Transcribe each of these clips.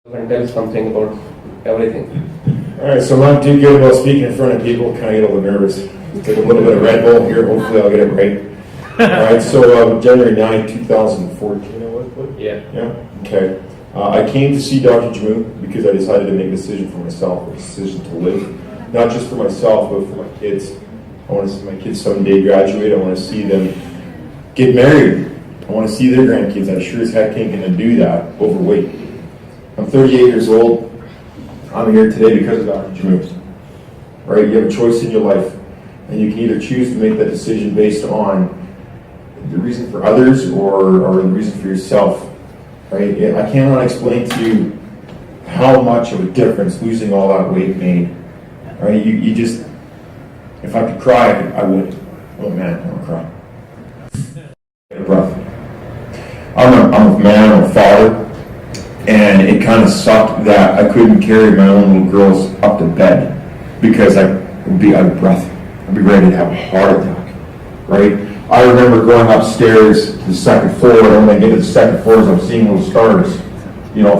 and tell something about everything. Alright, so I'm not too good about speaking in front of people, kind of get a little nervous. Take a little bit of Red Bull here, hopefully I'll get it right. Alright, so January 9, 2014, I was? Yeah. Yeah? Okay. I came to see Dr. Jamu because I decided to make a decision for myself, a decision to live. Not just for myself, but for my kids. I want to see my kids someday graduate, I want to see them get married. I want to see their grandkids. I sure as heck ain't going to do that overweight. I'm 38 years old. I'm here today because of Dr. Jamu. Right? You have a choice in your life, and you can either choose to make that decision based on the reason for others or the reason for yourself. Right? I cannot explain to you how much of a difference losing all that weight made. Right? You just, if I could cry, I would. Oh man, I want to cry. Get a breath. I'm a man, I'm a father. And it kind of sucked that I couldn't carry my own little girls up to bed because I would be out of breath. I'd be ready to have a heart attack, right? I remember going upstairs to the second floor, and when I get to the second floor, I'm seeing little stars,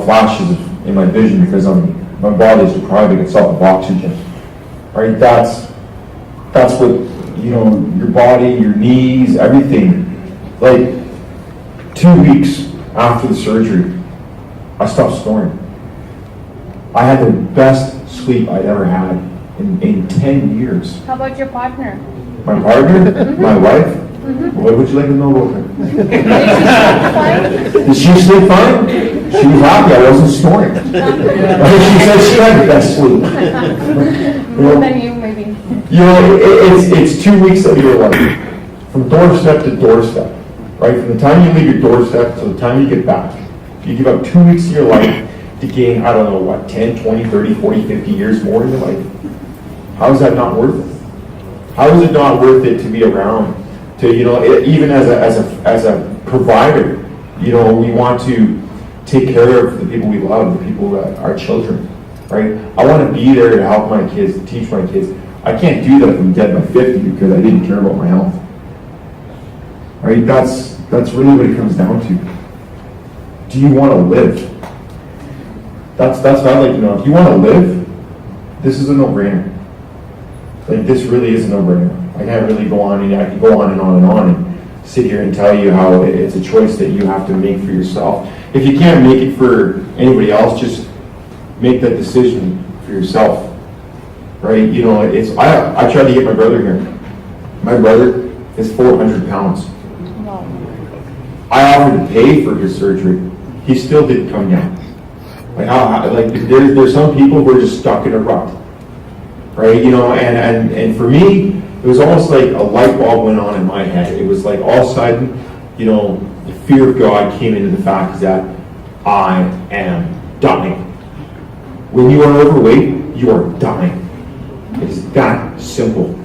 flashes in my vision because my body is depriving itself of oxygen, right? That's what, your body, your knees, everything. Like 2 weeks after the surgery, I stopped snoring. I had the best sleep I'd ever had in 10 years. How about your partner? My partner? My wife? What would you like to know about her? Did she sleep fine? She was happy I wasn't snoring. She said she had the best sleep. More than you, maybe. It's 2 weeks of your life. From doorstep to doorstep. Right? From the time you leave your doorstep to the time you get back. You give up 2 weeks of your life to gain, 10, 20, 30, 40, 50 years more in your life. How is that not worth it? How is it not worth it to be around? To, even as a provider, we want to take care of the people we love, the people that are children, right? I want to be there to help my kids, to teach my kids. I can't do that if I'm dead by 50 because I didn't care about my health. Right? That's really what it comes down to. Do you want to live? That's what I'd like to know. If you want to live, this is a no-brainer. Like, this really is a no-brainer. I can't really go on and I can go on and on and on and sit here and tell you how it's a choice that you have to make for yourself. If you can't make it for anybody else, just make that decision for yourself. Right? I tried to get my brother here. My brother is 400 pounds. Wow. I offered to pay for his surgery. He still didn't come down. There's some people who are just stuck in a rut, right? And for me, it was almost like a light bulb went on in my head. It was like all of a sudden, the fear of God came into the fact that I am dying. When you are overweight, you are dying. It is that simple.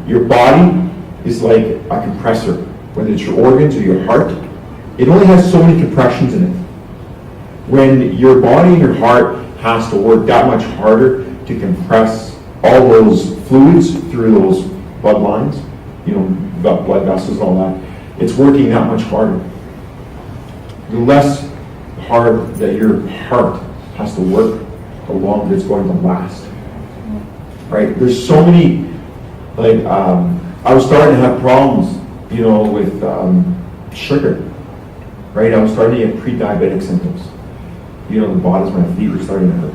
Your body is like a compressor, whether it's your organs or your heart. It only has so many compressions in it. When your body and your heart has to work that much harder to compress all those fluids through those blood lines, blood vessels and all that, it's working that much harder. The less hard that your heart has to work, the longer it's going to last. Right? There's so many, I was starting to have problems, with sugar. Right? I was starting to get pre-diabetic symptoms. The bottoms of my feet were starting to hurt.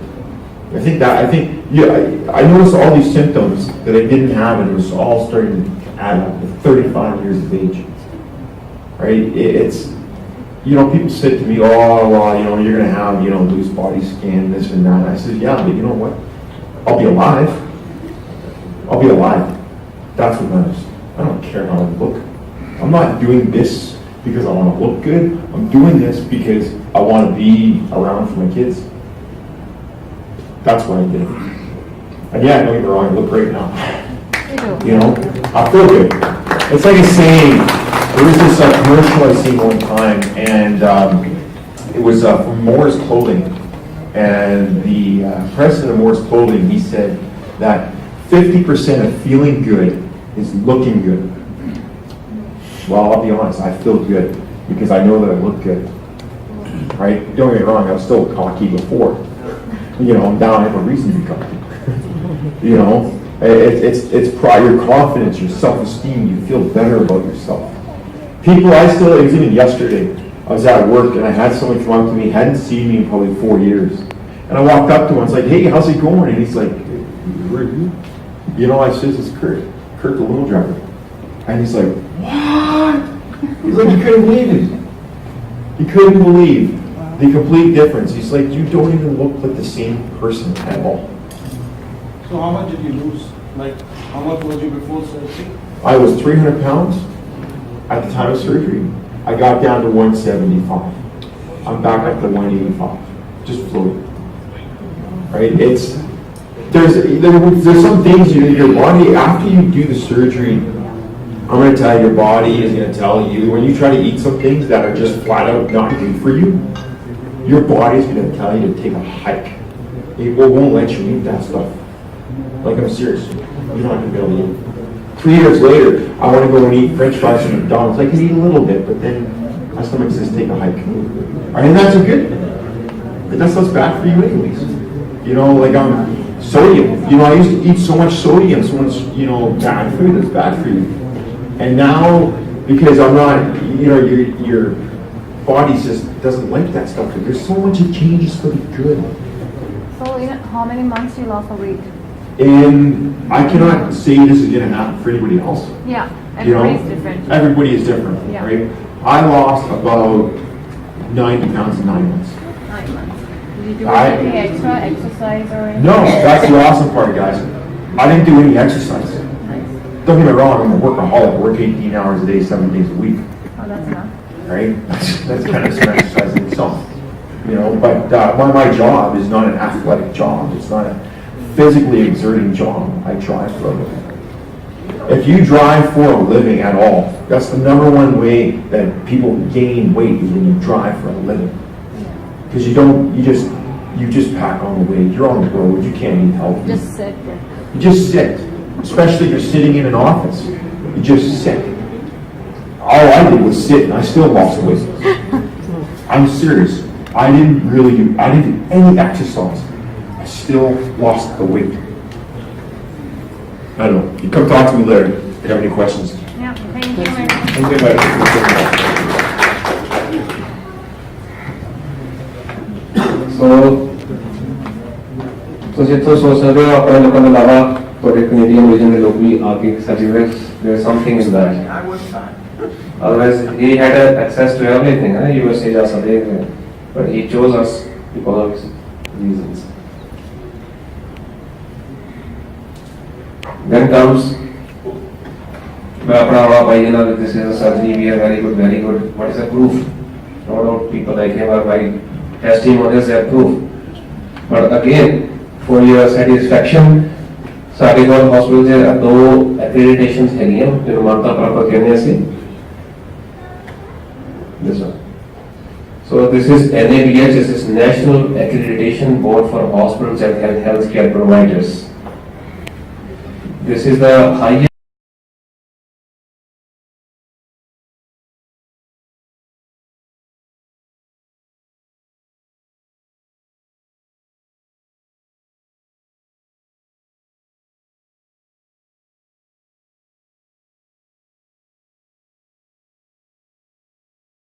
I noticed all these symptoms that I didn't have, and it was all starting to add up at 35 years of age. Right? It's, people said to me, oh, well, you're going to have, loose body skin, this and that. And I said, yeah, but you know what? I'll be alive. I'll be alive. That's what matters. I don't care how I look. I'm not doing this because I want to look good. I'm doing this because I want to be around for my kids. That's what I did. And yeah, don't get me wrong, I look great now. I feel good. It's like a saying. There was this commercial I seen one time, and it was from Moore's Clothing. And the president of Moore's Clothing, he said that 50% of feeling good is looking good. Well, I'll be honest, I feel good because I know that I look good. right? Don't get me wrong, I was still cocky before. You know, now I have a reason to be cocky. You know, it's pride, your confidence, your self-esteem, you feel better about yourself. People, it was even yesterday, I was at work and I had someone come up to me, hadn't seen me in probably 4 years. And I walked up to him, I was like, hey, how's it going? And he's like, who are you? You know, I said, it's Kurt the little driver. And he's like, what? He's like, he couldn't believe it. He couldn't believe the complete difference. He's like, you don't even look like the same person at all. So how much did you lose? Like, how much was you before surgery? I was 300 pounds at the time of surgery. I got down to 175. I'm back up to 185. Just floating. Right? There's some things your body, after you do the surgery, I'm going to tell you, your body is going to tell you, when you try to eat some things that are just flat out not good for you, your body is going to tell you to take a hike. It won't let you eat that stuff. Like, I'm serious. You're not going to be able to eat. 3 years later, I want to go and eat French fries from McDonald's. I can eat a little bit, but then my stomach says take a hike. And that's good. But that's what's bad for you anyways. You know, like sodium. You know, I used to eat so much sodium, so much, bad food that's bad for you. And now, because I'm not, your body just doesn't like that stuff. There's so much it changes for the good. So in how many months you lost the weight? And I cannot say this is going to happen for anybody else. Yeah, You know, everybody's different. Everybody is different, Yeah. right? I lost about 90 pounds in 9 months. 9 months. Did you do I- any extra exercise or anything? No, that's the awesome part, guys. I didn't do any exercise. Nice. Don't get me wrong, I'm a workaholic. I work 18 hours a day, 7 days a week, Oh, that's enough. right? That's kind of some exercise in itself. But my job is not an athletic job. It's not a physically exerting job. I drive for a living. If you drive for a living at all, that's the number one way that people gain weight is when you drive for a living. Because you just pack on the weight. You're on the road. You can't eat healthy. Just sit. You just sit. Especially if you're sitting in an office. You just sit. All I did was sit and I still lost weight. I'm serious. I didn't do any exercise. I still lost the weight. I don't know. You come talk to me later if you have any questions. Yeah, thank you very much. Thank you, buddy. So अपने लोगों ने लगा तो Canadian region में लोग भी आके there's something in that. I was fat. Otherwise, he had access to everything. USA जा सकते हैं, but he chose us because of his reasons. Then comes, this is a surgery, we are very good, very good. What is the proof? No doubt people like him are very testimonials, they have proof. But again, for your satisfaction, साढ़े गौर hospital से 2 accreditations हैं ये, जो मानता प्राप्त करने से. This one. So this is NABH, this is National Accreditation Board for Hospitals and Healthcare Providers. This is the highest